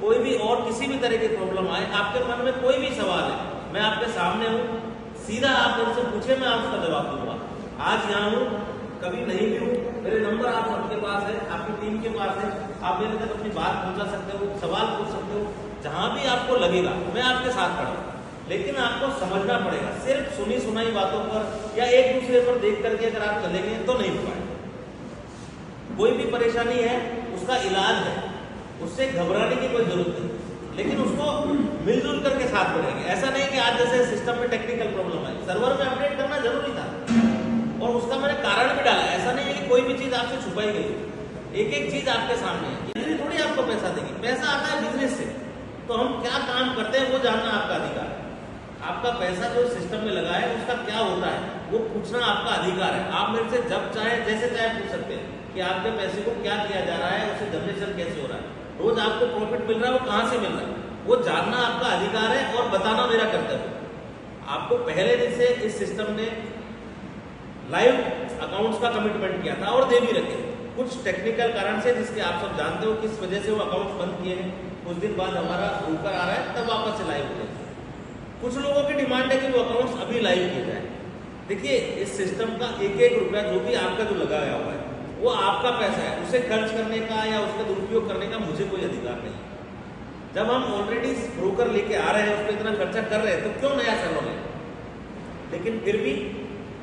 कोई भी और किसी भी तरह की प्रॉब्लम आए, आपके मन में कोई भी सवाल है, मैं आपके सामने हूँ, सीधा आप मेरे से पूछे, मैं उसका जवाब दूंगा। आज यहाँ हूँ, कभी नहीं भी हूँ, मेरे नंबर आप सबके पास है, आपकी टीम के पास है, आप मेरे तक अपनी बात पहुंचा सकते हो, सवाल पूछ सकते हो, जहां भी आपको लगेगा मैं आपके साथ खड़ा हूं। लेकिन आपको समझना पड़ेगा, सिर्फ सुनी सुनाई बातों पर या एक दूसरे पर देख करके अगर आप चलेंगे तो नहीं हो पाएगा। कोई भी परेशानी है उसका इलाज है, उससे घबराने की कोई जरूरत नहीं, लेकिन उसको मिलजुल करके साथ बढ़ेंगे। ऐसा नहीं कि आज जैसे सिस्टम में टेक्निकल प्रॉब्लम आई, सर्वर में अपडेट करना जरूरी था और उसका मैंने कारण भी डाला। ऐसा नहीं है कि कोई भी चीज आपसे छुपाई गई, एक एक चीज आपके सामने है। बिजली थोड़ी आपको पैसा देगी, पैसा आता है बिजनेस से। तो हम क्या काम करते हैं वो जानना आपका अधिकार है। आपका पैसा जो सिस्टम में लगा है उसका क्या होता है वो पूछना आपका अधिकार है। आप मेरे से जब चाहे जैसे चाहे पूछ सकते हैं कि आपके पैसे को क्या किया जा रहा है, उससे जनरेशन कैसे हो रहा है, रोज आपको प्रॉफिट मिल रहा है वो कहां से मिल रहा है, वो जानना आपका अधिकार है और बताना मेरा कर्तव्य। आपको पहले दिन से इस सिस्टम ने लाइव अकाउंट्स का कमिटमेंट किया था और दे भी रखे। कुछ टेक्निकल कारण से, जिसके आप सब जानते हो किस वजह से वो अकाउंट्स बंद किए हैं, कुछ दिन बाद हमारा ब्रोकर आ रहा है तब वापस से लाइव हो जाए। कुछ लोगों की डिमांड है कि वो अकाउंट्स अभी लाइव किए जाए। देखिए, इस सिस्टम का एक एक रुपया जो भी आपका जो लगाया हुआ है वो आपका पैसा है, उसे खर्च करने का या उसका दुरुपयोग करने का मुझे कोई अधिकार नहीं। जब हम ऑलरेडी ब्रोकर लेके आ रहे हैं, उस पर इतना खर्चा कर रहे हैं, तो क्यों नया सर्वर लें? लेकिन फिर भी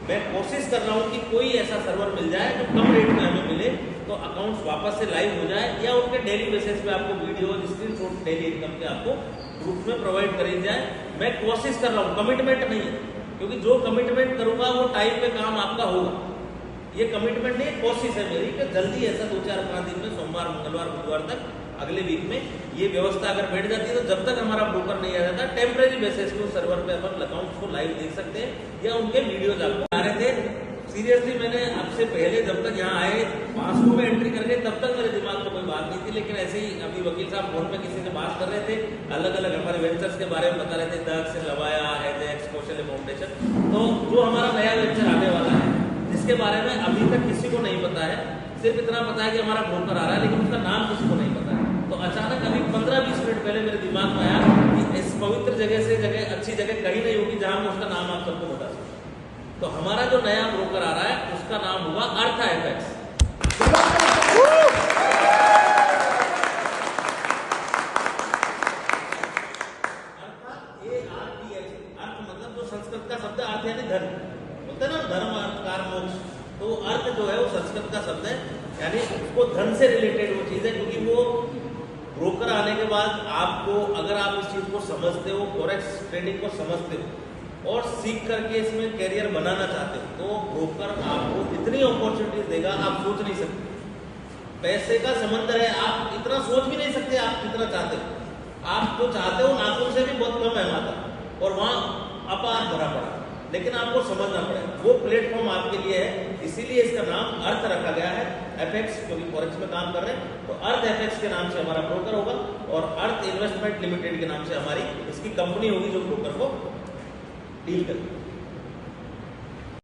मैं कोशिश कर रहा हूं कि कोई ऐसा सर्वर मिल जाए जो कम रेट में हमें मिले, तो अकाउंट्स वापस से लाइव हो जाए या उनके डेली बेसिस पे आपको वीडियो स्क्रीनशॉट डेली इनकम के आपको ग्रुप में प्रोवाइड करी जाए। मैं कोशिश कर रहा हूँ, कमिटमेंट नहीं है, क्योंकि जो कमिटमेंट करूंगा वो टाइम पे काम आपका होगा। ये कमिटमेंट नहीं, कोशिश है मेरी कि जल्दी ऐसा 2-4-5 दिन में, सोमवार मंगलवार बुधवार तक, अगले वीक में ये व्यवस्था अगर बैठ जाती है तो जब तक हमारा ब्रोकर नहीं आ जाता, टेम्परेरी बेसिस पे सर्वर पे अपन अकाउंट्स को लाइव देख सकते हैं या उनके वीडियोज आपको आ रहे थे। सीरियसली मैंने आपसे पहले जब तक यहाँ आए पासबुक में एंट्री कर गए तब तक मेरे दिमाग में कोई बात नहीं थी, लेकिन ऐसे ही अभी वकील साहब फोन पे किसी से बात कर रहे थे, अलग अलग हमारे वेंचर्स के बारे में बता रहे थे, दक्ष, लवाया, एजेक्स, कौशल फाउंडेशन। तो जो हमारा नया वेंचर आने वाला है जिसके बारे में अभी तक किसी को नहीं पता है, सिर्फ इतना पता है कि हमारा ब्रोकर आ रहा है, लेकिन उसका नाम किसी को नहीं पता है। तो अचानक अभी 15-20 मिनट पहले मेरे दिमाग में आया कि इस पवित्र जगह से जगह अच्छी जगह कहीं नहीं होगी जहां मैं उसका नाम आप सबको बता सकूं। तो हमारा जो नया ब्रोकर आ रहा है उसका नाम होगा अर्थ एफएक्स। अर्थ मतलब जो संस्कृत का शब्द अर्थ यानी धर्म, बोलते हैं ना, धर्म अर्थ कार मोक्ष। तो अर्थ जो है वो संस्कृत का शब्द है, यानी उसको धन से रिलेटेड वो चीज है। क्योंकि वो ब्रोकर आने के बाद आपको, अगर आप इस चीज को समझते हो, फॉरेक्स ट्रेडिंग को समझते हो और सीख करके इसमें कैरियर बनाना चाहते हो, तो ब्रोकर आपको इतनी अपॉर्चुनिटीज देगा आप सोच नहीं सकते। पैसे का समंदर है, आप इतना सोच भी नहीं सकते आप जितना चाहते हो। आप जो चाहते हो नाखून से भी बहुत कम है माता, और वहां अपार भरा पड़ा, लेकिन आपको समझना पड़ेगा। वो प्लेटफॉर्म आपके लिए है, इसीलिए इसका नाम अर्थ रखा गया है, एफएक्स, क्योंकि फॉरेक्स में काम कर रहे हैं। तो अर्थ एफएक्स के नाम से हमारा ब्रोकर होगा और अर्थ इन्वेस्टमेंट लिमिटेड के नाम से हमारी इसकी कंपनी होगी जो ब्रोकर को डील करेगी।